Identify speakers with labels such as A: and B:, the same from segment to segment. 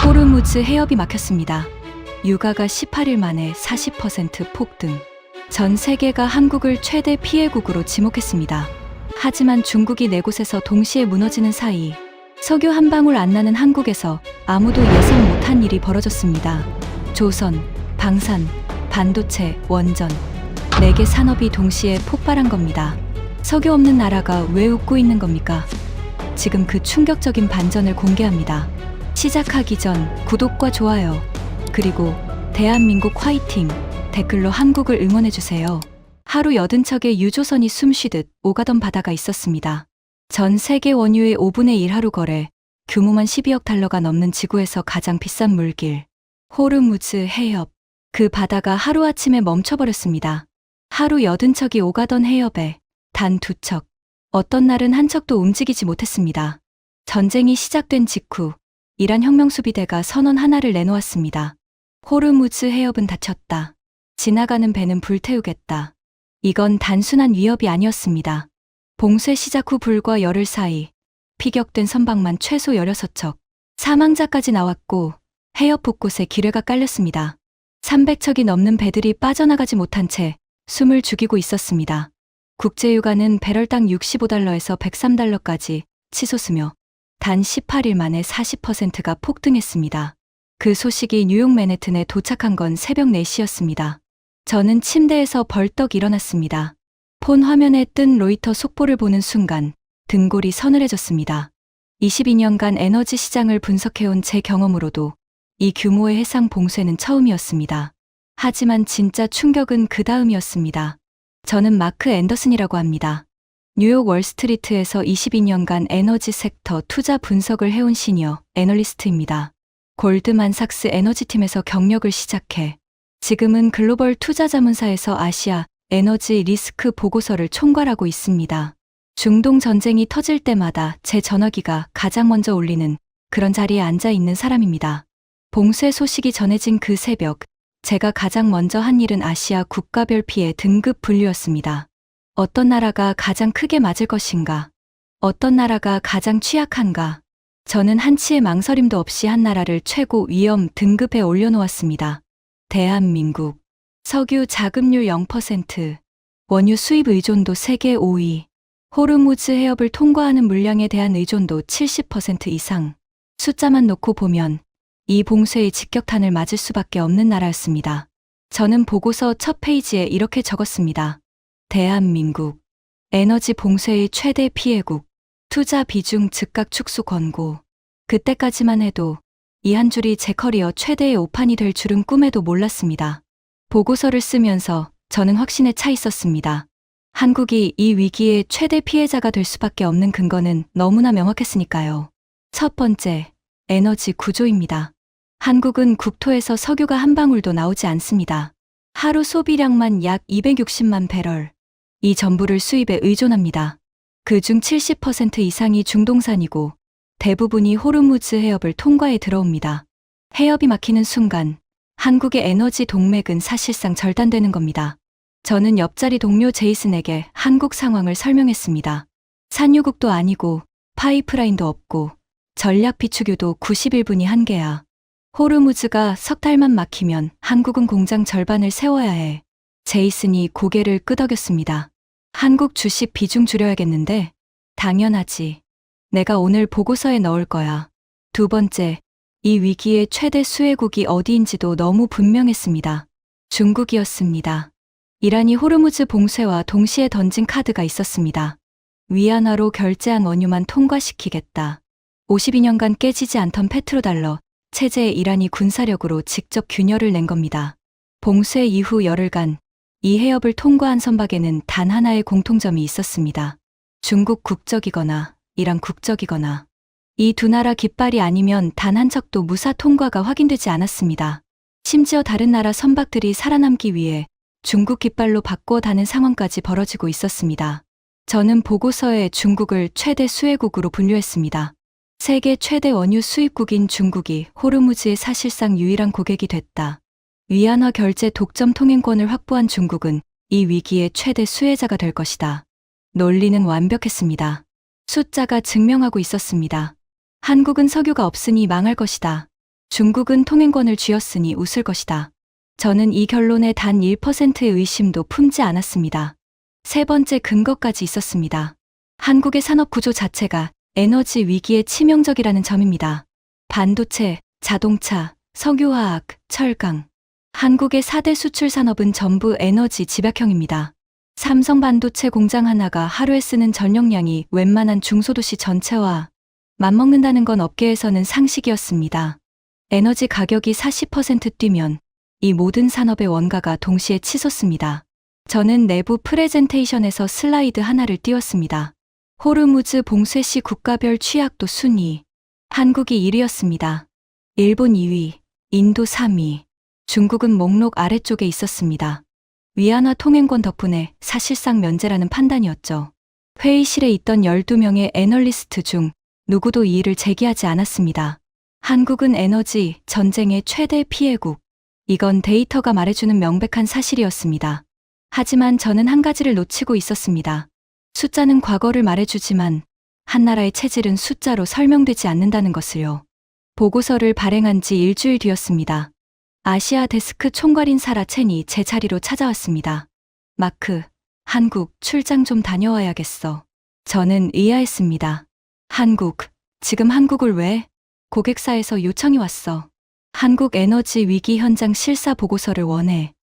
A: 호르무즈 해협이 막혔습니다. 유가가 18일 만에 40% 폭등. 전 세계가 한국을 최대 피해국으로 지목했습니다. 하지만 중국이 네 곳에서 동시에 무너지는 사이 석유 한 방울 안 나는 한국에서 아무도 예상 못한 일이 벌어졌습니다. 조선, 방산, 반도체, 원전 4개 산업이 동시에 폭발한 겁니다. 석유 없는 나라가 왜 웃고 있는 겁니까? 지금 그 충격적인 반전을 공개합니다. 시작하기 전 구독과 좋아요, 그리고 대한민국 화이팅 댓글로 한국을 응원해주세요. 하루 80척의 유조선이 숨쉬듯 오가던 바다가 있었습니다. 전 세계 원유의 5분의 1 하루 거래, 규모만 12억 달러가 넘는 지구에서 가장 비싼 물길, 호르무즈 해협. 그 바다가 하루아침에 멈춰버렸습니다. 하루 80척이 오가던 해협에 단 2척, 어떤 날은 한 척도 움직이지 못했습니다. 전쟁이 시작된 직후 이란 혁명수비대가 선언 하나를 내놓았습니다. 호르무즈 해협은 닫혔다. 지나가는 배는 불태우겠다. 이건 단순한 위협이 아니었습니다. 봉쇄 시작 후 불과 열흘 사이 피격된 선박만 최소 16척, 사망자까지 나왔고 해협 곳곳에 기뢰가 깔렸습니다. 300척이 넘는 배들이 빠져나가지 못한 채 숨을 죽이고 있었습니다. 국제유가는 배럴당 65달러에서 103달러까지 치솟으며 단 18일 만에 40%가 폭등했습니다. 그 소식이 뉴욕 맨해튼에 도착한 건 새벽 4시였습니다. 저는 침대에서 벌떡 일어났습니다. 폰 화면에 뜬 로이터 속보를 보는 순간 등골이 서늘해졌습니다. 22년간 에너지 시장을 분석해온 제 경험으로도 이 규모의 해상 봉쇄는 처음이었습니다. 하지만 진짜 충격은 그 다음이었습니다. 저는 마크 앤더슨이라고 합니다. 뉴욕 월스트리트에서 22년간 에너지 섹터 투자 분석을 해온 시니어 애널리스트입니다. 골드만삭스 에너지팀에서 경력을 시작해 지금은 글로벌 투자 자문사에서 아시아 에너지 리스크 보고서를 총괄하고 있습니다. 중동 전쟁이 터질 때마다 제 전화기가 가장 먼저 울리는 그런 자리에 앉아 있는 사람입니다. 봉쇄 소식이 전해진 그 새벽, 제가 가장 먼저 한 일은 아시아 국가별 피해 등급 분류였습니다. 어떤 나라가 가장 크게 맞을 것인가? 어떤 나라가 가장 취약한가? 저는 한치의 망설임도 없이 한 나라를 최고 위험 등급에 올려놓았습니다. 대한민국. 석유 자급률 0%, 원유 수입 의존도 세계 5위, 호르무즈 해협을 통과하는 물량에 대한 의존도 70% 이상. 숫자만 놓고 보면 이 봉쇄의 직격탄을 맞을 수밖에 없는 나라였습니다. 저는 보고서 첫 페이지에 이렇게 적었습니다. 대한민국, 에너지 봉쇄의 최대 피해국, 투자 비중 즉각 축소 권고. 그때까지만 해도 이 한 줄이 제 커리어 최대의 오판이 될 줄은 꿈에도 몰랐습니다. 보고서를 쓰면서 저는 확신에 차 있었습니다. 한국이 이 위기의 최대 피해자가 될 수밖에 없는 근거는 너무나 명확했으니까요. 첫 번째, 에너지 구조입니다. 한국은 국토에서 석유가 한 방울도 나오지 않습니다. 하루 소비량만 약 260만 배럴. 이 전부를 수입에 의존합니다. 그중 70% 이상이 중동산이고 대부분이 호르무즈 해협을 통과해 들어옵니다. 해협이 막히는 순간 한국의 에너지 동맥은 사실상 절단되는 겁니다. 저는 옆자리 동료 제이슨에게 한국 상황을 설명했습니다. 산유국도 아니고 파이프라인도 없고 전략 비축유도 91분이 한계야. 호르무즈가 석 달만 막히면 한국은 공장 절반을 세워야 해. 제이슨이 고개를 끄덕였습니다. 한국 주식 비중 줄여야겠는데? 당연하지. 내가 오늘 보고서에 넣을 거야. 두 번째, 이 위기의 최대 수혜국이 어디인지도 너무 분명했습니다. 중국이었습니다. 이란이 호르무즈 봉쇄와 동시에 던진 카드가 있었습니다. 위안화로 결제한 원유만 통과시키겠다. 52년간 깨지지 않던 페트로달러 체제에 이란이 군사력으로 직접 균열을 낸 겁니다. 봉쇄 이후 열흘간 이 해협을 통과한 선박에는 단 하나의 공통점이 있었습니다. 중국 국적이거나 이란 국적이거나 이 두 나라 깃발이 아니면 단 한 척도 무사 통과가 확인되지 않았습니다. 심지어 다른 나라 선박들이 살아남기 위해 중국 깃발로 바꿔 다는 상황까지 벌어지고 있었습니다. 저는 보고서에 중국을 최대 수혜국으로 분류했습니다. 세계 최대 원유 수입국인 중국이 호르무즈의 사실상 유일한 고객이 됐다. 위안화 결제 독점 통행권을 확보한 중국은 이 위기의 최대 수혜자가 될 것이다. 논리는 완벽했습니다. 숫자가 증명하고 있었습니다. 한국은 석유가 없으니 망할 것이다. 중국은 통행권을 쥐었으니 웃을 것이다. 저는 이 결론에 단 1%의 의심도 품지 않았습니다. 세 번째 근거까지 있었습니다. 한국의 산업 구조 자체가 에너지 위기에 치명적이라는 점입니다. 반도체, 자동차, 석유화학, 철강. 한국의 4대 수출 산업은 전부 에너지 집약형입니다. 삼성 반도체 공장 하나가 하루에 쓰는 전력량이 웬만한 중소도시 전체와 맞먹는다는 건 업계에서는 상식이었습니다. 에너지 가격이 40% 뛰면 이 모든 산업의 원가가 동시에 치솟습니다. 저는 내부 프레젠테이션에서 슬라이드 하나를 띄웠습니다. 호르무즈 봉쇄시 국가별 취약도 순위. 한국이 1위였습니다. 일본 2위, 인도 3위, 중국은 목록 아래쪽에 있었습니다. 위안화 통행권 덕분에 사실상 면제라는 판단이었죠. 회의실에 있던 12명의 애널리스트 중 누구도 이의를 제기하지 않았습니다. 한국은 에너지 전쟁의 최대 피해국. 이건 데이터가 말해주는 명백한 사실이었습니다. 하지만 저는 한 가지를 놓치고 있었습니다. 숫자는 과거를 말해주지만 한 나라의 체질은 숫자로 설명되지 않는다는 것을요. 보고서를 발행한 지 일주일 뒤였습니다. 아시아 데스크 총괄인 사라 첸이 제 자리로 찾아왔습니다. 마크, 한국 출장 좀 다녀와야겠어. 저는 의아했습니다. 한국, 지금 한국을 왜? 고객사에서 요청이 왔어. 한국 에너지 위기 현장 실사 보고서를 원해.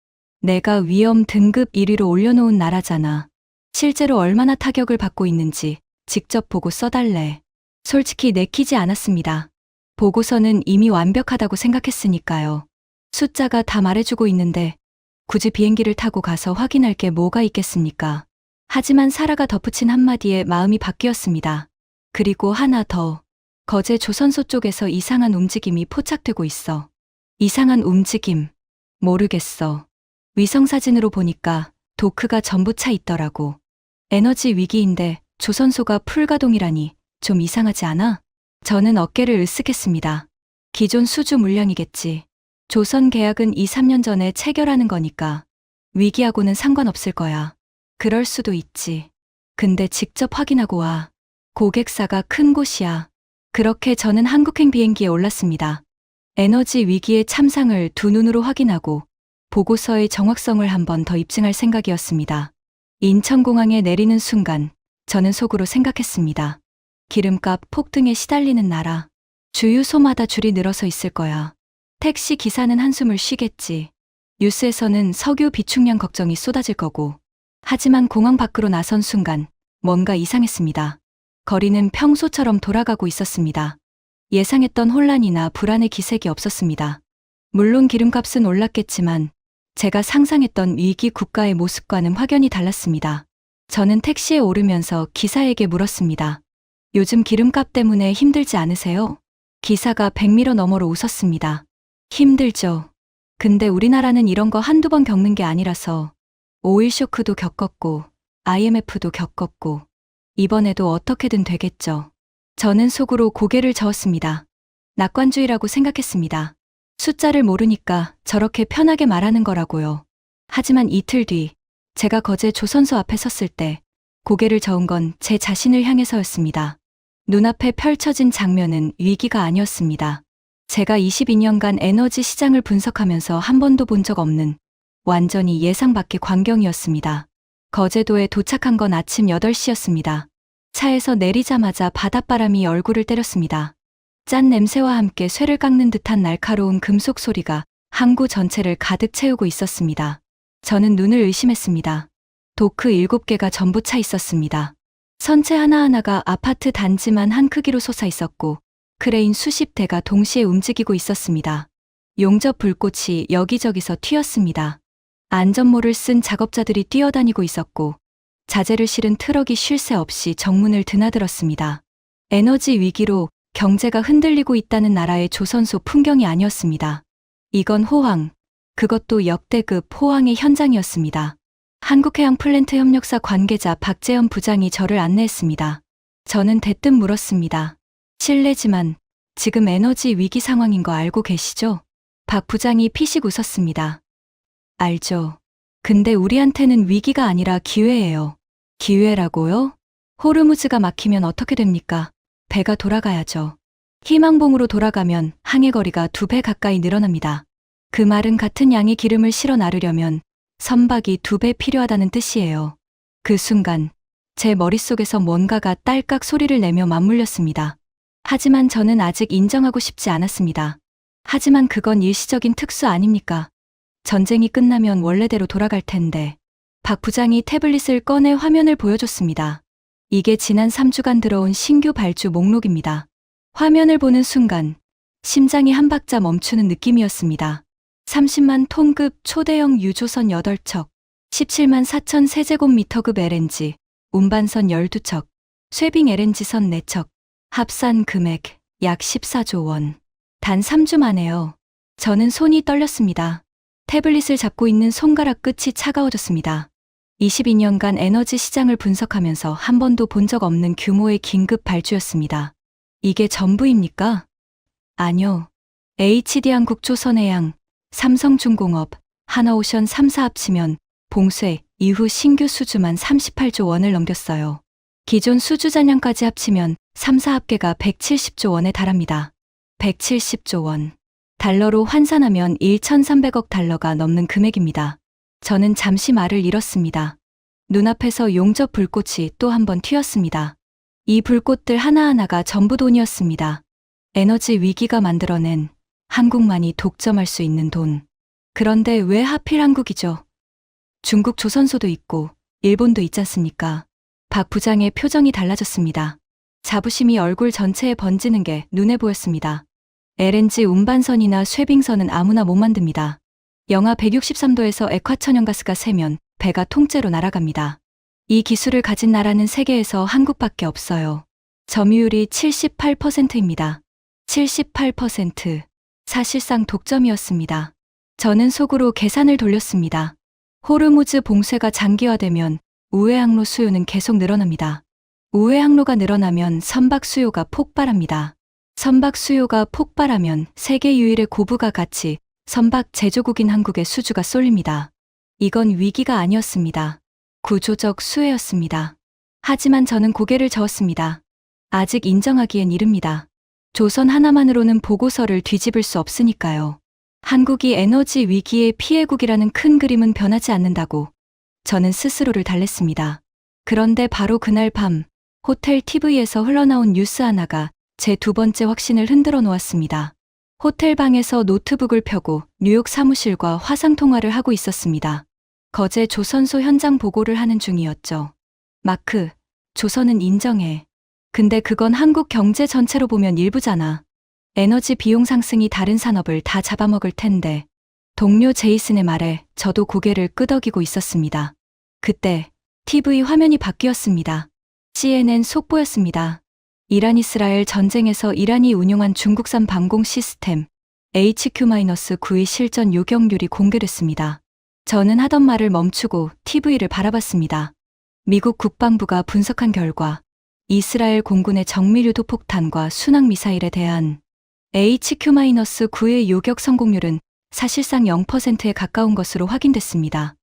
A: 내가 위험 등급 1위로 올려놓은 나라잖아. 실제로 얼마나 타격을 받고 있는지 직접 보고 써달래. 솔직히 내키지 않았습니다. 보고서는 이미 완벽하다고 생각했으니까요. 숫자가 다 말해주고 있는데 굳이 비행기를 타고 가서 확인할 게 뭐가 있겠습니까? 하지만 사라가 덧붙인 한마디에 마음이 바뀌었습니다. 그리고 하나 더. 거제 조선소 쪽에서 이상한 움직임이 포착되고 있어. 이상한 움직임. 모르겠어. 위성사진으로 보니까 도크가 전부 차 있더라고. 에너지 위기인데 조선소가 풀가동이라니 좀 이상하지 않아? 저는 어깨를 으쓱했습니다. 기존 수주 물량이겠지. 조선 계약은 2, 3년 전에 체결하는 거니까 위기하고는 상관없을 거야. 그럴 수도 있지. 근데 직접 확인하고 와. 고객사가 큰 곳이야. 그렇게 저는 한국행 비행기에 올랐습니다. 에너지 위기의 참상을 두 눈으로 확인하고 보고서의 정확성을 한 번 더 입증할 생각이었습니다. 인천공항에 내리는 순간 저는 속으로 생각했습니다. 기름값 폭등에 시달리는 나라. 주유소마다 줄이 늘어서 있을 거야. 택시 기사는 한숨을 쉬겠지. 뉴스에서는 석유 비축량 걱정이 쏟아질 거고. 하지만 공항 밖으로 나선 순간 뭔가 이상했습니다. 거리는 평소처럼 돌아가고 있었습니다. 예상했던 혼란이나 불안의 기색이 없었습니다. 물론 기름값은 올랐겠지만 제가 상상했던 위기 국가의 모습과는 확연히 달랐습니다. 저는 택시에 오르면서 기사에게 물었습니다. 요즘 기름값 때문에 힘들지 않으세요? 기사가 100m 너머로 웃었습니다. 힘들죠. 근데 우리나라는 이런 거 한두 번 겪는 게 아니라서 오일 쇼크도 겪었고 IMF도 겪었고 이번에도 어떻게든 되겠죠. 저는 속으로 고개를 저었습니다. 낙관주의라고 생각했습니다. 숫자를 모르니까 저렇게 편하게 말하는 거라고요. 하지만 이틀 뒤 제가 거제 조선소 앞에 섰을 때 고개를 저은 건 제 자신을 향해서였습니다. 눈앞에 펼쳐진 장면은 위기가 아니었습니다. 제가 22년간 에너지 시장을 분석하면서 한 번도 본 적 없는 완전히 예상 밖의 광경이었습니다. 거제도에 도착한 건 아침 8시였습니다. 차에서 내리자마자 바닷바람이 얼굴을 때렸습니다. 짠 냄새와 함께 쇠를 깎는 듯한 날카로운 금속 소리가 항구 전체를 가득 채우고 있었습니다. 저는 눈을 의심했습니다. 도크 7개가 전부 차 있었습니다. 선체 하나하나가 아파트 단지만 한 크기로 솟아 있었고 크레인 수십 대가 동시에 움직이고 있었습니다. 용접 불꽃이 여기저기서 튀었습니다. 안전모를 쓴 작업자들이 뛰어다니고 있었고 자재를 실은 트럭이 쉴 새 없이 정문을 드나들었습니다. 에너지 위기로 경제가 흔들리고 있다는 나라의 조선소 풍경이 아니었습니다. 이건 호황, 그것도 역대급 호황의 현장이었습니다. 한국해양플랜트 협력사 관계자 박재현 부장이 저를 안내했습니다. 저는 대뜸 물었습니다. 실례지만 지금 에너지 위기 상황인 거 알고 계시죠? 박 부장이 피식 웃었습니다. 알죠. 근데 우리한테는 위기가 아니라 기회예요. 기회라고요? 호르무즈가 막히면 어떻게 됩니까? 배가 돌아가야죠. 희망봉으로 돌아가면 항해 거리가 2배 가까이 늘어납니다. 그 말은 같은 양의 기름을 실어 나르려면 선박이 2배 필요하다는 뜻이에요. 그 순간 제 머릿속에서 뭔가가 딸깍 소리를 내며 맞물렸습니다. 하지만 저는 아직 인정하고 싶지 않았습니다. 하지만 그건 일시적인 특수 아닙니까? 전쟁이 끝나면 원래대로 돌아갈 텐데. 박 부장이 태블릿을 꺼내 화면을 보여줬습니다. 이게 지난 3주간 들어온 신규 발주 목록입니다. 화면을 보는 순간 심장이 한 박자 멈추는 느낌이었습니다. 30만 톤급 초대형 유조선 8척, 17만 4천 세제곱미터급 LNG, 운반선 12척, 쇠빙 LNG선 4척, 합산 금액 약 14조 원. 단 3주 만에요. 저는 손이 떨렸습니다. 태블릿을 잡고 있는 손가락 끝이 차가워졌습니다. 22년간 에너지 시장을 분석하면서 한 번도 본 적 없는 규모의 긴급 발주였습니다. 이게 전부입니까? 아니요. HD한국 조선해양, 삼성중공업, 하나오션 3사 합치면 봉쇄 이후 신규 수주만 38조 원을 넘겼어요. 기존 수주 잔량까지 합치면 3사 합계가 170조 원에 달합니다. 170조 원. 달러로 환산하면 1,300억 달러가 넘는 금액입니다. 저는 잠시 말을 잃었습니다. 눈앞에서 용접 불꽃이 또 한 번 튀었습니다. 이 불꽃들 하나하나가 전부 돈이었습니다. 에너지 위기가 만들어낸 한국만이 독점할 수 있는 돈. 그런데 왜 하필 한국이죠? 중국 조선소도 있고 일본도 있지 않습니까? 박 부장의 표정이 달라졌습니다. 자부심이 얼굴 전체에 번지는 게 눈에 보였습니다. LNG 운반선이나 쇠빙선은 아무나 못 만듭니다. 영하 163도에서 액화천연가스가 새면 배가 통째로 날아갑니다. 이 기술을 가진 나라는 세계에서 한국밖에 없어요. 점유율이 78%입니다. 78%. 사실상 독점이었습니다. 저는 속으로 계산을 돌렸습니다. 호르무즈 봉쇄가 장기화되면 우회항로 수요는 계속 늘어납니다. 우회항로가 늘어나면 선박 수요가 폭발합니다. 선박 수요가 폭발하면 세계 유일의 고부가 가치 선박 제조국인 한국의 수주가 쏠립니다. 이건 위기가 아니었습니다. 구조적 수혜였습니다. 하지만 저는 고개를 저었습니다. 아직 인정하기엔 이릅니다. 조선 하나만으로는 보고서를 뒤집을 수 없으니까요. 한국이 에너지 위기의 피해국이라는 큰 그림은 변하지 않는다고 저는 스스로를 달랬습니다. 그런데 바로 그날 밤 호텔 TV에서 흘러나온 뉴스 하나가 제 2번째 확신을 흔들어 놓았습니다. 호텔 방에서 노트북을 펴고 뉴욕 사무실과 화상통화를 하고 있었습니다. 거제 조선소 현장 보고를 하는 중이었죠. 마크, 조선은 인정해. 근데 그건 한국 경제 전체로 보면 일부잖아. 에너지 비용 상승이 다른 산업을 다 잡아먹을 텐데. 동료 제이슨의 말에 저도 고개를 끄덕이고 있었습니다. 그때 TV 화면이 바뀌었습니다. CNN 속보였습니다. 이란-이스라엘 전쟁에서 이란이 운용한 중국산 방공 시스템 HQ-9의 실전 요격률이 공개됐습니다. 저는 하던 말을 멈추고 TV를 바라봤습니다. 미국 국방부가 분석한 결과 이스라엘 공군의 정밀유도 폭탄과 순항미사일에 대한 HQ-9의 요격 성공률은 사실상 0%에 가까운 것으로 확인됐습니다.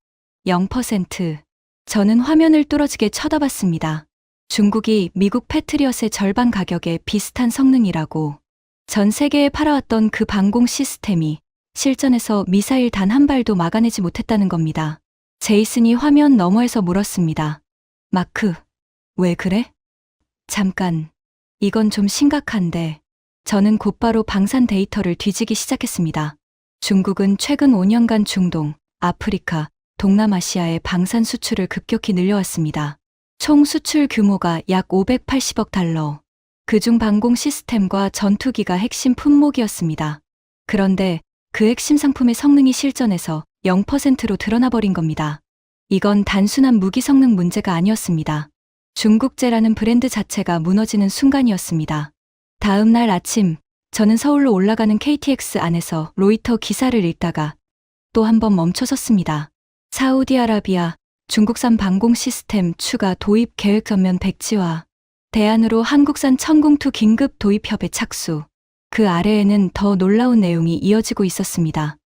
A: 0%. 저는 화면을 뚫어지게 쳐다봤습니다. 중국이 미국 패트리엇의 절반 가격에 비슷한 성능이라고 전 세계에 팔아왔던 그 방공 시스템이 실전에서 미사일 단 한 발도 막아내지 못했다는 겁니다. 제이슨이 화면 너머에서 물었습니다. 마크, 왜 그래? 잠깐, 이건 좀 심각한데. 저는 곧바로 방산 데이터를 뒤지기 시작했습니다. 중국은 최근 5년간 중동, 아프리카, 동남아시아의 방산 수출을 급격히 늘려왔습니다. 총 수출 규모가 약 580억 달러. 그중 방공 시스템과 전투기가 핵심 품목이었습니다. 그런데 그 핵심 상품의 성능이 실전에서 0%로 드러나버린 겁니다. 이건 단순한 무기 성능 문제가 아니었습니다. 중국제라는 브랜드 자체가 무너지는 순간이었습니다. 다음 날 아침, 저는 서울로 올라가는 KTX 안에서 로이터 기사를 읽다가 또 한 번 멈춰섰습니다. 사우디아라비아, 중국산 방공 시스템 추가 도입 계획 전면 백지화, 대안으로 한국산 천궁2 긴급 도입 협의 착수. 그 아래에는 더 놀라운 내용이 이어지고 있었습니다.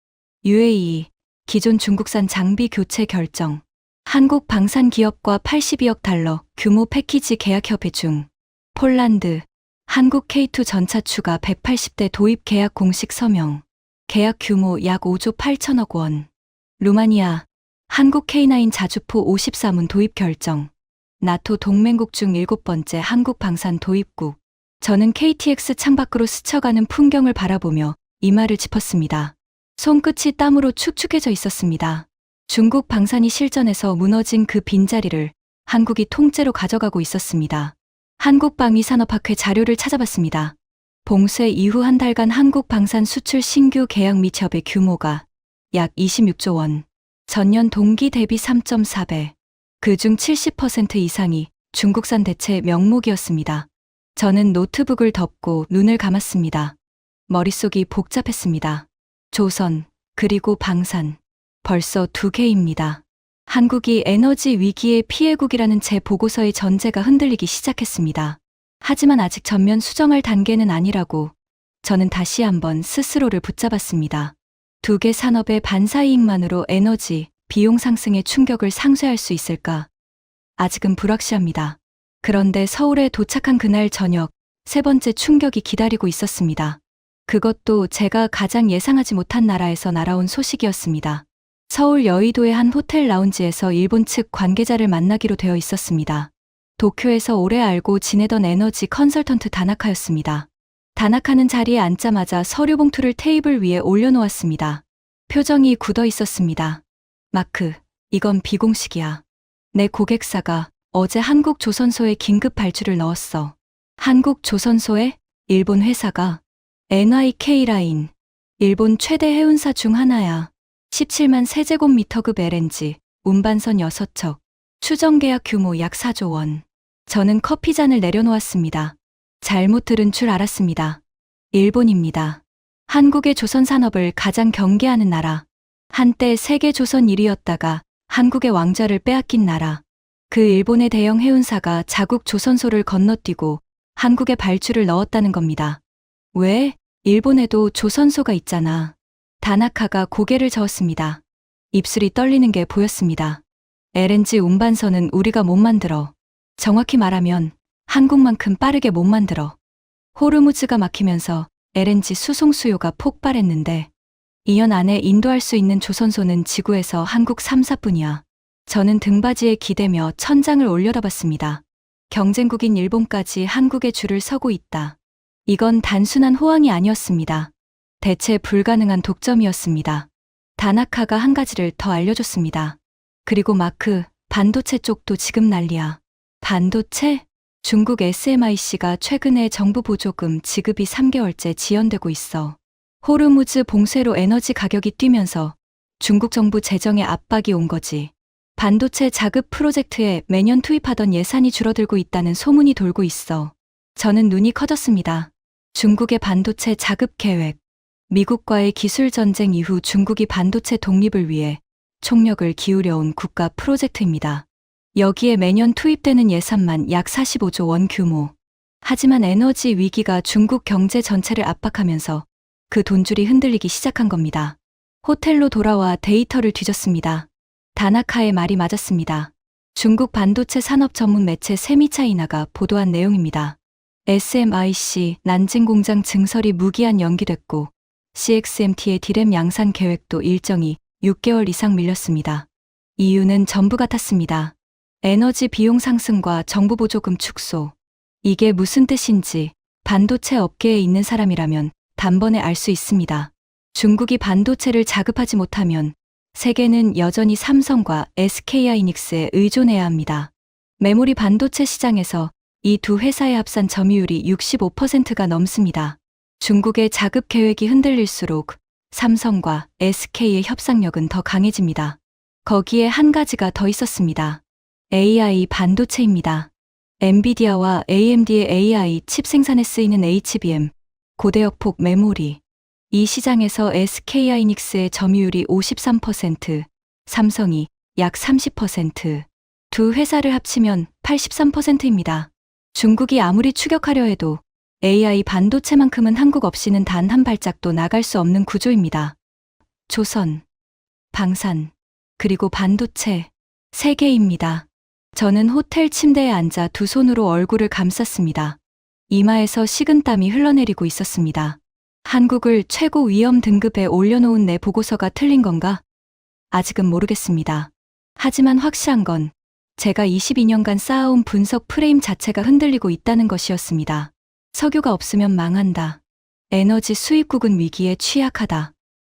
A: UAE, 기존 중국산 장비 교체 결정. 한국 방산 기업과 82억 달러 규모 패키지 계약 협의 중. 폴란드, 한국 K2 전차 추가 180대 도입 계약 공식 서명. 계약 규모 약 5조 8천억 원. 루마니아, 한국 K9 자주포 54문 도입 결정. 나토 동맹국 중 7번째 한국 방산 도입국. 저는 KTX 창밖으로 스쳐가는 풍경을 바라보며 이마를 짚었습니다. 손끝이 땀으로 축축해져 있었습니다. 중국 방산이 실전에서 무너진 그 빈자리를 한국이 통째로 가져가고 있었습니다. 한국방위산업학회 자료를 찾아봤습니다. 봉쇄 이후 한 달간 한국 방산 수출 신규 계약 및 협의 규모가 약 26조 원. 전년 동기 대비 3.4배. 그중 70% 이상이 중국산 대체 명목이었습니다. 저는 노트북을 덮고 눈을 감았습니다. 머릿속이 복잡했습니다. 조선, 그리고 방산. 벌써 두 개입니다. 한국이 에너지 위기의 피해국이라는 제 보고서의 전제가 흔들리기 시작했습니다. 하지만 아직 전면 수정할 단계는 아니라고 저는 다시 한번 스스로를 붙잡았습니다. 두 개 산업의 반사이익만으로 에너지, 비용 상승의 충격을 상쇄할 수 있을까? 아직은 불확실합니다. 그런데 서울에 도착한 그날 저녁, 세 번째 충격이 기다리고 있었습니다. 그것도 제가 가장 예상하지 못한 나라에서 날아온 소식이었습니다. 서울 여의도의 한 호텔 라운지에서 일본 측 관계자를 만나기로 되어 있었습니다. 도쿄에서 오래 알고 지내던 에너지 컨설턴트 다나카였습니다. 다나카는 자리에 앉자마자 서류 봉투를 테이블 위에 올려놓았습니다. 표정이 굳어 있었습니다. 마크, 이건 비공식이야. 내 고객사가 어제 한국 조선소에 긴급 발주를 넣었어. 한국 조선소에? 일본 회사가? NYK 라인. 일본 최대 해운사 중 하나야. 17만 세제곱미터급 LNG, 운반선 6척. 추정 계약 규모 약 4조 원. 저는 커피잔을 내려놓았습니다. 잘못 들은 줄 알았습니다. 일본입니다. 한국의 조선 산업을 가장 경계하는 나라. 한때 세계 조선 1위였다가 한국의 왕좌를 빼앗긴 나라. 그 일본의 대형 해운사가 자국 조선소를 건너뛰고 한국에 발주를 넣었다는 겁니다. 왜? 일본에도 조선소가 있잖아. 다나카가 고개를 저었습니다. 입술이 떨리는 게 보였습니다. LNG 운반선은 우리가 못 만들어. 정확히 말하면 한국만큼 빠르게 못 만들어. 호르무즈가 막히면서 LNG 수송 수요가 폭발했는데 2년 안에 인도할 수 있는 조선소는 지구에서 한국 3사뿐이야. 저는 등받이에 기대며 천장을 올려다봤습니다. 경쟁국인 일본까지 한국에 줄을 서고 있다. 이건 단순한 호황이 아니었습니다. 대체 불가능한 독점이었습니다. 다나카가 한 가지를 더 알려줬습니다. 그리고 마크, 반도체 쪽도 지금 난리야. 반도체? 중국 SMIC가 최근에 정부 보조금 지급이 3개월째 지연되고 있어. 호르무즈 봉쇄로 에너지 가격이 뛰면서 중국 정부 재정에 압박이 온 거지. 반도체 자급 프로젝트에 매년 투입하던 예산이 줄어들고 있다는 소문이 돌고 있어. 저는 눈이 커졌습니다. 중국의 반도체 자급 계획. 미국과의 기술 전쟁 이후 중국이 반도체 독립을 위해 총력을 기울여온 국가 프로젝트입니다. 여기에 매년 투입되는 예산만 약 45조 원 규모. 하지만 에너지 위기가 중국 경제 전체를 압박하면서 그 돈줄이 흔들리기 시작한 겁니다. 호텔로 돌아와 데이터를 뒤졌습니다. 다나카의 말이 맞았습니다. 중국 반도체 산업 전문 매체 세미차이나가 보도한 내용입니다. SMIC 난징 공장 증설이 무기한 연기됐고 CXMT의 디램 양산 계획도 일정이 6개월 이상 밀렸습니다. 이유는 전부 같았습니다. 에너지 비용 상승과 정부 보조금 축소. 이게 무슨 뜻인지 반도체 업계에 있는 사람이라면 단번에 알 수 있습니다. 중국이 반도체를 자급하지 못하면 세계는 여전히 삼성과 SK하이닉스에 의존해야 합니다. 메모리 반도체 시장에서 이 두 회사의 합산 점유율이 65%가 넘습니다. 중국의 자급 계획이 흔들릴수록 삼성과 SK의 협상력은 더 강해집니다. 거기에 한 가지가 더 있었습니다. AI 반도체입니다. 엔비디아와 AMD의 AI 칩 생산에 쓰이는 HBM, 고대역폭 메모리. 이 시장에서 SK하이닉스의 점유율이 53%, 삼성이 약 30%, 두 회사를 합치면 83%입니다. 중국이 아무리 추격하려 해도 AI 반도체만큼은 한국 없이는 단 한 발짝도 나갈 수 없는 구조입니다. 조선, 방산, 그리고 반도체, 세 개입니다. 저는 호텔 침대에 앉아 두 손으로 얼굴을 감쌌습니다. 이마에서 식은땀이 흘러내리고 있었습니다. 한국을 최고 위험 등급에 올려놓은 내 보고서가 틀린 건가? 아직은 모르겠습니다. 하지만 확실한 건 제가 22년간 쌓아온 분석 프레임 자체가 흔들리고 있다는 것이었습니다. 석유가 없으면 망한다. 에너지 수입국은 위기에 취약하다.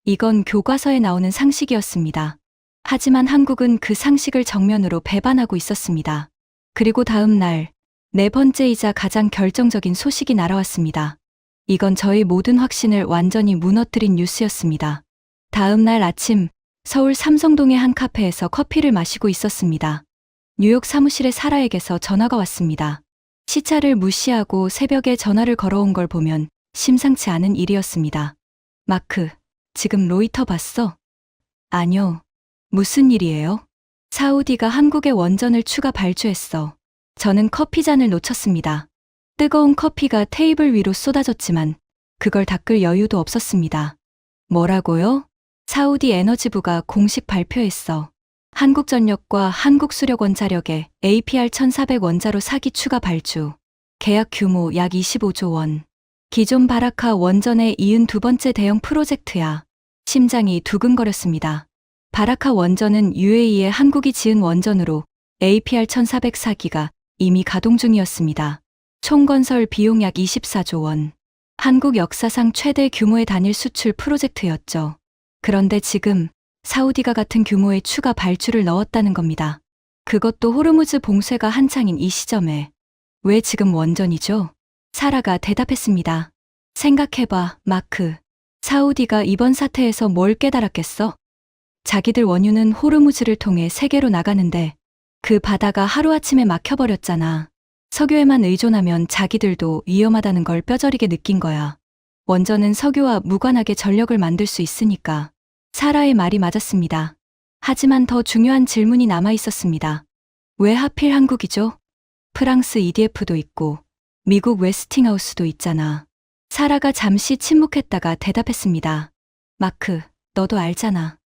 A: 이건 교과서에 나오는 상식이었습니다. 하지만 한국은 그 상식을 정면으로 배반하고 있었습니다. 그리고 다음 날, 네 번째이자 가장 결정적인 소식이 날아왔습니다. 이건 저의 모든 확신을 완전히 무너뜨린 뉴스였습니다. 다음 날 아침, 서울 삼성동의 한 카페에서 커피를 마시고 있었습니다. 뉴욕 사무실의 사라에게서 전화가 왔습니다. 시차를 무시하고 새벽에 전화를 걸어온 걸 보면 심상치 않은 일이었습니다. 마크, 지금 로이터 봤어? 아니요. 무슨 일이에요? 사우디가 한국에 원전을 추가 발주했어. 저는 커피잔을 놓쳤습니다. 뜨거운 커피가 테이블 위로 쏟아졌지만 그걸 닦을 여유도 없었습니다. 뭐라고요? 사우디 에너지부가 공식 발표했어. 한국전력과 한국수력원자력의 APR 1400 원자로 4기 추가 발주. 계약 규모 약 25조 원. 기존 바라카 원전의 72번째 대형 프로젝트야. 심장이 두근거렸습니다. 바라카 원전은 UAE의 한국이 지은 원전으로 APR 1400 4기가 이미 가동 중이었습니다. 총 건설 비용 약 24조 원. 한국 역사상 최대 규모의 단일 수출 프로젝트였죠. 그런데 지금 사우디가 같은 규모의 추가 발주를 넣었다는 겁니다. 그것도 호르무즈 봉쇄가 한창인 이 시점에. 왜 지금 원전이죠? 사라가 대답했습니다. 생각해봐, 마크. 사우디가 이번 사태에서 뭘 깨달았겠어? 자기들 원유는 호르무즈를 통해 세계로 나가는데 그 바다가 하루아침에 막혀버렸잖아. 석유에만 의존하면 자기들도 위험하다는 걸 뼈저리게 느낀 거야. 원전은 석유와 무관하게 전력을 만들 수 있으니까. 사라의 말이 맞았습니다. 하지만 더 중요한 질문이 남아 있었습니다. 왜 하필 한국이죠? 프랑스 EDF도 있고 미국 웨스팅하우스도 있잖아. 사라가 잠시 침묵했다가 대답했습니다. 마크, 너도 알잖아.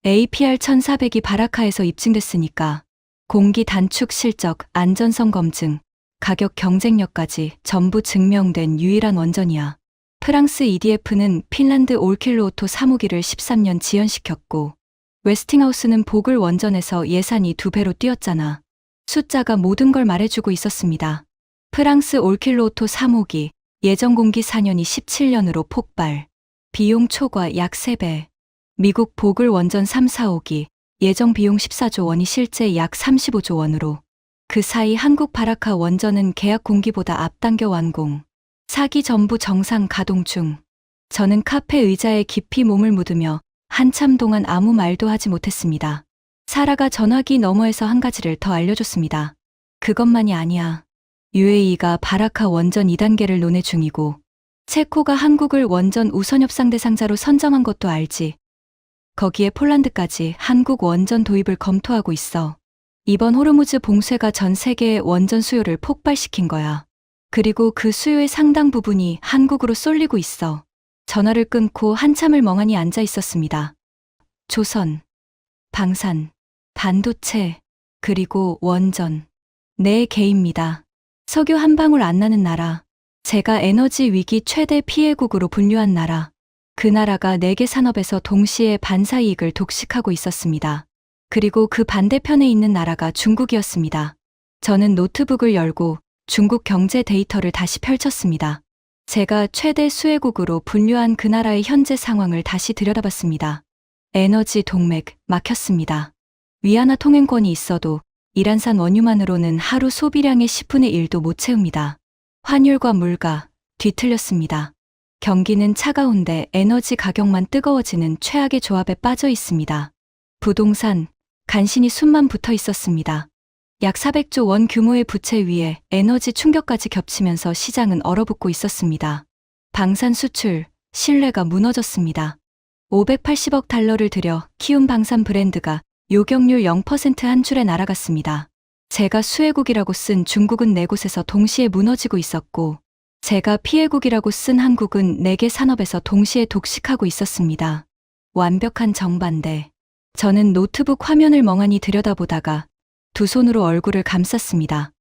A: APR 1400이 바라카에서 입증됐으니까 공기 단축 실적, 안전성 검증, 가격 경쟁력까지 전부 증명된 유일한 원전이야. 프랑스 EDF는 핀란드 올킬루오토 3호기를 13년 지연시켰고 웨스팅하우스는 보글 원전에서 예산이 2배로 뛰었잖아. 숫자가 모든 걸 말해주고 있었습니다. 프랑스 올킬루오토 3호기 예정 공기 4년이 17년으로 폭발. 비용 초과 약 3배. 미국 보글 원전 3, 4호기 예정 비용 14조 원이 실제 약 35조 원으로. 그 사이 한국 바라카 원전은 계약 공기보다 앞당겨 완공. 4기 전부 정상 가동 중. 저는 카페 의자에 깊이 몸을 묻으며 한참 동안 아무 말도 하지 못했습니다. 사라가 전화기 너머에서 한 가지를 더 알려줬습니다. 그것만이 아니야. UAE가 바라카 원전 2단계를 논의 중이고 체코가 한국을 원전 우선협상 대상자로 선정한 것도 알지. 거기에 폴란드까지 한국 원전 도입을 검토하고 있어. 이번 호르무즈 봉쇄가 전 세계의 원전 수요를 폭발시킨 거야. 그리고 그 수요의 상당 부분이 한국으로 쏠리고 있어. 전화를 끊고 한참을 멍하니 앉아 있었습니다. 조선, 방산, 반도체, 그리고 원전. 네 개입니다. 석유 한 방울 안 나는 나라. 제가 에너지 위기 최대 피해국으로 분류한 나라. 그 나라가 4개 산업에서 동시에 반사이익을 독식하고 있었습니다. 그리고 그 반대편에 있는 나라가 중국이었습니다. 저는 노트북을 열고 중국 경제 데이터를 다시 펼쳤습니다. 제가 최대 수혜국으로 분류한 그 나라의 현재 상황을 다시 들여다봤습니다. 에너지 동맥 막혔습니다. 위안화 통행권이 있어도 이란산 원유만으로는 하루 소비량의 10분의 1도 못 채웁니다. 환율과 물가 뒤틀렸습니다. 경기는 차가운데 에너지 가격만 뜨거워지는 최악의 조합에 빠져 있습니다. 부동산 간신히 숨만 붙어 있었습니다. 약 400조 원 규모의 부채 위에 에너지 충격까지 겹치면서 시장은 얼어붙고 있었습니다. 방산 수출, 신뢰가 무너졌습니다. 580억 달러를 들여 키운 방산 브랜드가 요격률 0% 한 줄에 날아갔습니다. 제가 수혜국이라고 쓴 중국은 4곳에서 동시에 무너지고 있었고 제가 피해국이라고 쓴 한국은 4개 산업에서 동시에 독식하고 있었습니다. 완벽한 정반대. 저는 노트북 화면을 멍하니 들여다보다가 두 손으로 얼굴을 감쌌습니다.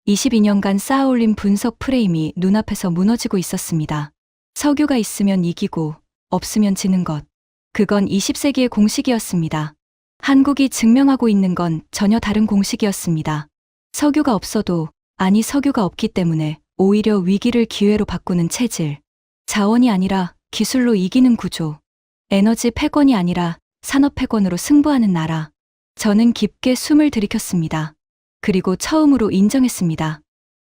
A: 22년간 쌓아올린 분석 프레임이 눈앞에서 무너지고 있었습니다. 석유가 있으면 이기고 없으면 지는 것. 그건 20세기의 공식이었습니다. 한국이 증명하고 있는 건 전혀 다른 공식이었습니다. 석유가 없어도, 아니 석유가 없기 때문에 오히려 위기를 기회로 바꾸는 체질. 자원이 아니라 기술로 이기는 구조. 에너지 패권이 아니라 산업 패권으로 승부하는 나라. 저는 깊게 숨을 들이켰습니다. 그리고 처음으로 인정했습니다.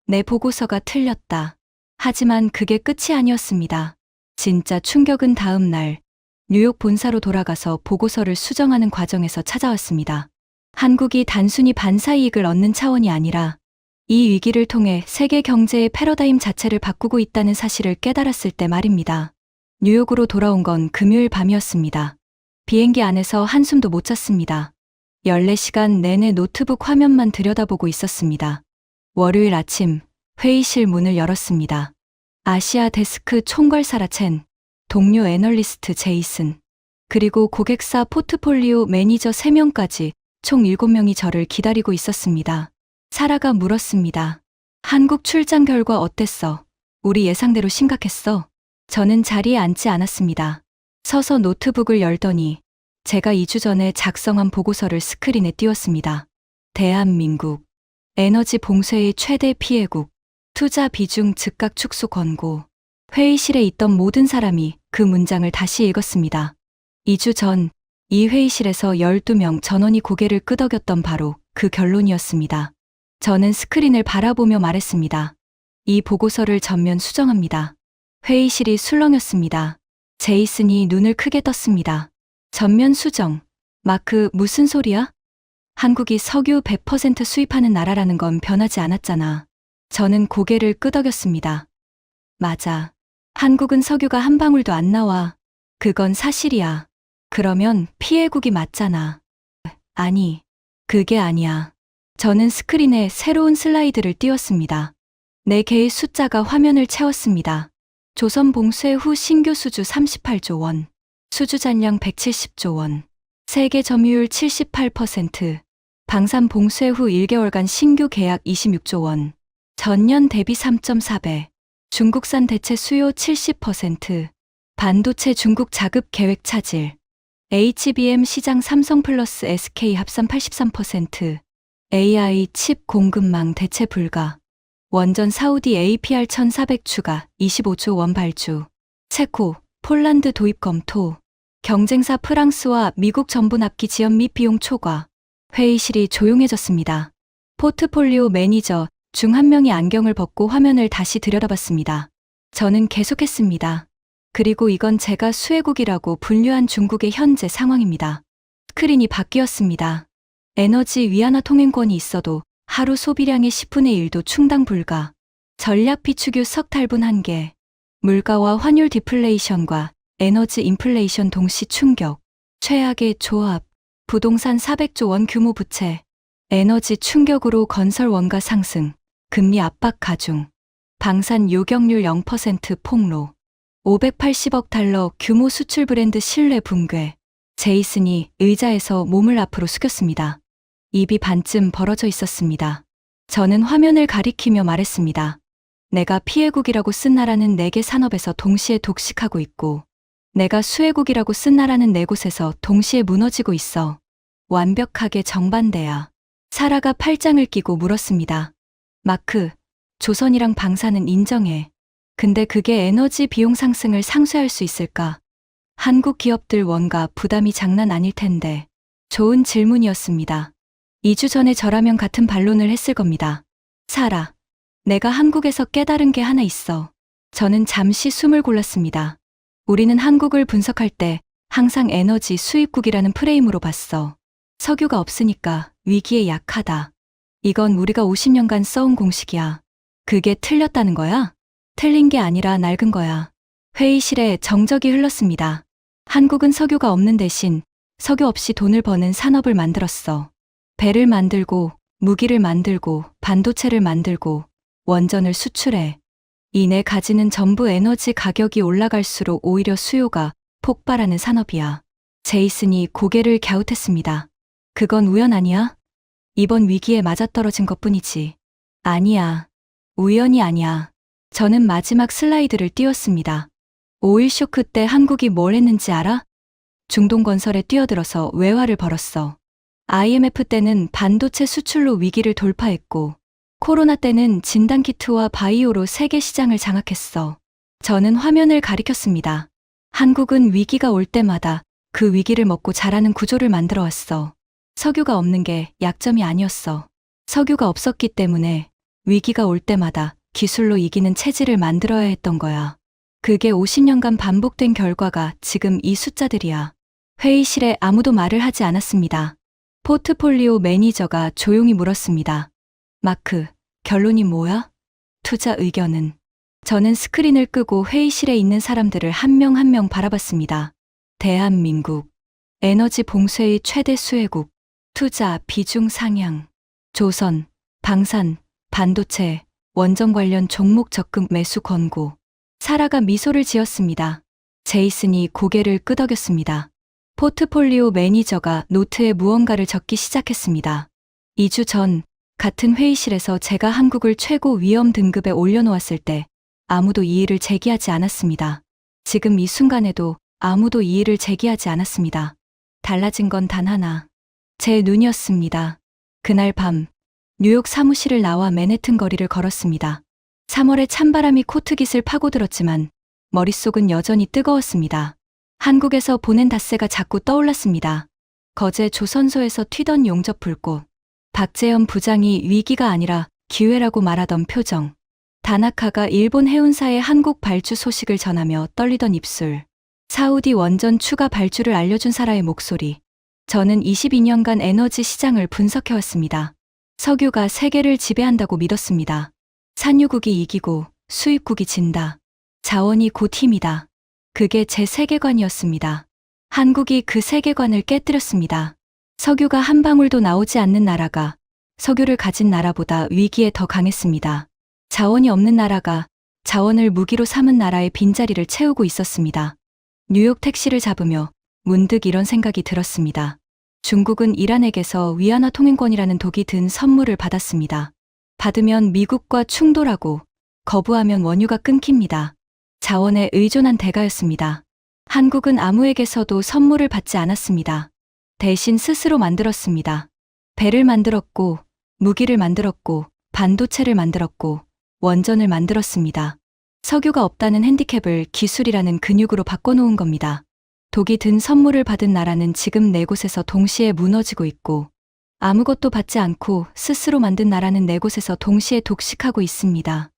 A: 내 보고서가 틀렸다. 하지만 그게 끝이 아니었습니다. 진짜 충격은 다음 날, 뉴욕 본사로 돌아가서 보고서를 수정하는 과정에서 찾아왔습니다. 한국이 단순히 반사이익을 얻는 차원이 아니라 이 위기를 통해 세계 경제의 패러다임 자체를 바꾸고 있다는 사실을 깨달았을 때 말입니다. 뉴욕으로 돌아온 건 금요일 밤이었습니다. 비행기 안에서 한숨도 못 잤습니다. 14시간 내내 노트북 화면만 들여다보고 있었습니다. 월요일 아침 회의실 문을 열었습니다. 아시아 데스크 총괄 사라 첸, 동료 애널리스트 제이슨, 그리고 고객사 포트폴리오 매니저 3명까지 총 7명이 저를 기다리고 있었습니다. 사라가 물었습니다. 한국 출장 결과 어땠어? 우리 예상대로 심각했어? 저는 자리에 앉지 않았습니다. 서서 노트북을 열더니 제가 2주 전에 작성한 보고서를 스크린에 띄웠습니다. 대한민국 에너지 봉쇄의 최대 피해국, 투자 비중 즉각 축소 권고. 회의실에 있던 모든 사람이 그 문장을 다시 읽었습니다. 2주 전 이 회의실에서 12명 전원이 고개를 끄덕였던 바로 그 결론이었습니다. 저는 스크린을 바라보며 말했습니다. 이 보고서를 전면 수정합니다. 회의실이 술렁였습니다. 제이슨이 눈을 크게 떴습니다. 전면 수정. 마크, 무슨 소리야? 한국이 석유 100% 수입하는 나라라는 건 변하지 않았잖아. 저는 고개를 끄덕였습니다. 맞아. 한국은 석유가 한 방울도 안 나와. 그건 사실이야. 그러면 피해국이 맞잖아. 아니, 그게 아니야. 저는 스크린에 새로운 슬라이드를 띄웠습니다. 4개의 숫자가 화면을 채웠습니다. 조선 봉쇄 후 신규 수주 38조 원, 수주 잔량 170조 원, 세계 점유율 78%, 방산 봉쇄 후 1개월간 신규 계약 26조 원, 전년 대비 3.4배, 중국산 대체 수요 70%, 반도체 중국 자급 계획 차질, HBM 시장 삼성 플러스 SK 합산 83%, AI 칩 공급망 대체 불가, 원전 사우디 APR 1400 추가 25조 원 발주, 체코, 폴란드 도입 검토, 경쟁사 프랑스와 미국 정부 납기 지연 및 비용 초과. 회의실이 조용해졌습니다. 포트폴리오 매니저 중 한 명이 안경을 벗고 화면을 다시 들여다봤습니다. 저는 계속했습니다. 그리고 이건 제가 수혜국이라고 분류한 중국의 현재 상황입니다. 스크린이 바뀌었습니다. 에너지 위안화 통행권이 있어도 하루 소비량의 10분의 1도 충당 불가. 전략 비축유 석탈분 한계. 물가와 환율 디플레이션과 에너지 인플레이션 동시 충격. 최악의 조합. 부동산 400조 원 규모 부채. 에너지 충격으로 건설 원가 상승. 금리 압박 가중. 방산 요격률 0% 폭로. 580억 달러 규모 수출 브랜드 신뢰 붕괴. 제이슨이 의자에서 몸을 앞으로 숙였습니다. 입이 반쯤 벌어져 있었습니다. 저는 화면을 가리키며 말했습니다. 내가 피해국이라고 쓴 나라는 4개 산업에서 동시에 독식하고 있고, 내가 수혜국이라고 쓴 나라는 4곳에서 동시에 무너지고 있어. 완벽하게 정반대야. 사라가 팔짱을 끼고 물었습니다. 마크, 조선이랑 방사는 인정해. 근데 그게 에너지 비용 상승을 상쇄할 수 있을까? 한국 기업들 원가 부담이 장난 아닐 텐데. 좋은 질문이었습니다. 2주 전에 저라면 같은 반론을 했을 겁니다. 사라, 내가 한국에서 깨달은 게 하나 있어. 저는 잠시 숨을 골랐습니다. 우리는 한국을 분석할 때 항상 에너지 수입국이라는 프레임으로 봤어. 석유가 없으니까 위기에 약하다. 이건 우리가 50년간 써온 공식이야. 그게 틀렸다는 거야? 틀린 게 아니라 낡은 거야. 회의실에 정적이 흘렀습니다. 한국은 석유가 없는 대신 석유 없이 돈을 버는 산업을 만들었어. 배를 만들고, 무기를 만들고, 반도체를 만들고, 원전을 수출해. 이 네 가지는 전부 에너지 가격이 올라갈수록 오히려 수요가 폭발하는 산업이야. 제이슨이 고개를 갸웃했습니다. 그건 우연 아니야? 이번 위기에 맞아떨어진 것뿐이지. 아니야. 우연이 아니야. 저는 마지막 슬라이드를 띄웠습니다. 오일 쇼크 때 한국이 뭘 했는지 알아? 중동건설에 뛰어들어서 외화를 벌었어. IMF 때는 반도체 수출로 위기를 돌파했고, 코로나 때는 진단키트와 바이오로 세계 시장을 장악했어. 저는 화면을 가리켰습니다. 한국은 위기가 올 때마다 그 위기를 먹고 자라는 구조를 만들어 왔어. 석유가 없는 게 약점이 아니었어. 석유가 없었기 때문에 위기가 올 때마다 기술로 이기는 체질을 만들어야 했던 거야. 그게 50년간 반복된 결과가 지금 이 숫자들이야. 회의실에 아무도 말을 하지 않았습니다. 포트폴리오 매니저가 조용히 물었습니다. 마크, 결론이 뭐야? 투자 의견은? 저는 스크린을 끄고 회의실에 있는 사람들을 한 명 한 명 바라봤습니다. 대한민국, 에너지 봉쇄의 최대 수혜국, 투자 비중 상향, 조선, 방산, 반도체, 원전 관련 종목 적금 매수 권고. 사라가 미소를 지었습니다. 제이슨이 고개를 끄덕였습니다. 포트폴리오 매니저가 노트에 무언가를 적기 시작했습니다. 2주 전 같은 회의실에서 제가 한국을 최고 위험 등급에 올려놓았을 때 아무도 이의를 제기하지 않았습니다. 지금 이 순간에도 아무도 이의를 제기하지 않았습니다. 달라진 건 단 하나. 제 눈이었습니다. 그날 밤 뉴욕 사무실을 나와 맨해튼 거리를 걸었습니다. 3월의 찬바람이 코트깃을 파고들었지만 머릿속은 여전히 뜨거웠습니다. 한국에서 보낸 닷새가 자꾸 떠올랐습니다. 거제 조선소에서 튀던 용접 불꽃. 박재현 부장이 위기가 아니라 기회라고 말하던 표정. 다나카가 일본 해운사의 한국 발주 소식을 전하며 떨리던 입술. 사우디 원전 추가 발주를 알려준 사라의 목소리. 저는 22년간 에너지 시장을 분석해왔습니다. 석유가 세계를 지배한다고 믿었습니다. 산유국이 이기고 수입국이 진다. 자원이 곧 힘이다. 그게 제 세계관이었습니다. 한국이 그 세계관을 깨뜨렸습니다. 석유가 한 방울도 나오지 않는 나라가 석유를 가진 나라보다 위기에 더 강했습니다. 자원이 없는 나라가 자원을 무기로 삼은 나라의 빈자리를 채우고 있었습니다. 뉴욕 택시를 잡으며 문득 이런 생각이 들었습니다. 중국은 이란에게서 위안화 통행권이라는 독이 든 선물을 받았습니다. 받으면 미국과 충돌하고 거부하면 원유가 끊깁니다. 자원에 의존한 대가였습니다. 한국은 아무에게서도 선물을 받지 않았습니다. 대신 스스로 만들었습니다. 배를 만들었고, 무기를 만들었고, 반도체를 만들었고, 원전을 만들었습니다. 석유가 없다는 핸디캡을 기술이라는 근육으로 바꿔놓은 겁니다. 독이 든 선물을 받은 나라는 지금 네 곳에서 동시에 무너지고 있고, 아무것도 받지 않고 스스로 만든 나라는 네 곳에서 동시에 독식하고 있습니다.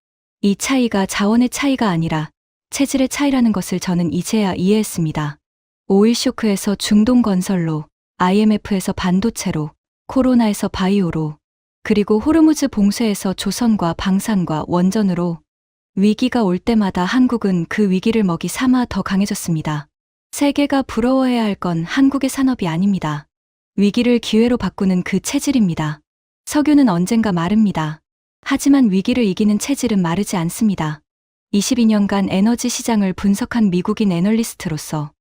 A: 이 차이가 자원의 차이가 아니라 체질의 차이라는 것을 저는 이제야 이해했습니다. 오일 쇼크에서 중동 건설로, IMF에서 반도체로, 코로나에서 바이오로, 그리고 호르무즈 봉쇄에서 조선과 방산과 원전으로 위기가 올 때마다 한국은 그 위기를 먹이 삼아 더 강해졌습니다. 세계가 부러워해야 할 건 한국의 산업이 아닙니다. 위기를 기회로 바꾸는 그 체질입니다. 석유는 언젠가 마릅니다. 하지만 위기를 이기는 체질은 마르지 않습니다. 22년간 에너지 시장을 분석한 미국인 애널리스트로서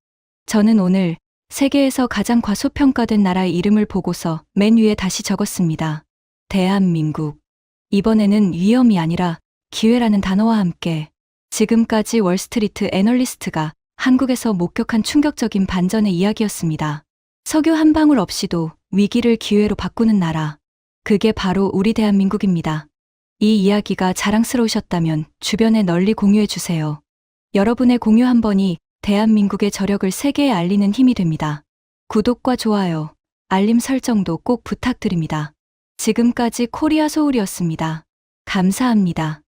A: 저는 오늘 세계에서 가장 과소평가된 나라의 이름을 보고서 맨 위에 다시 적었습니다. 대한민국. 이번에는 위험이 아니라 기회라는 단어와 함께 지금까지 월스트리트 애널리스트가 한국에서 목격한 충격적인 반전의 이야기였습니다. 석유 한 방울 없이도 위기를 기회로 바꾸는 나라. 그게 바로 우리 대한민국입니다. 이 이야기가 자랑스러우셨다면 주변에 널리 공유해 주세요. 여러분의 공유 한 번이 대한민국의 저력을 세계에 알리는 힘이 됩니다. 구독과 좋아요, 알림 설정도 꼭 부탁드립니다. 지금까지 코리아 소울이었습니다. 감사합니다.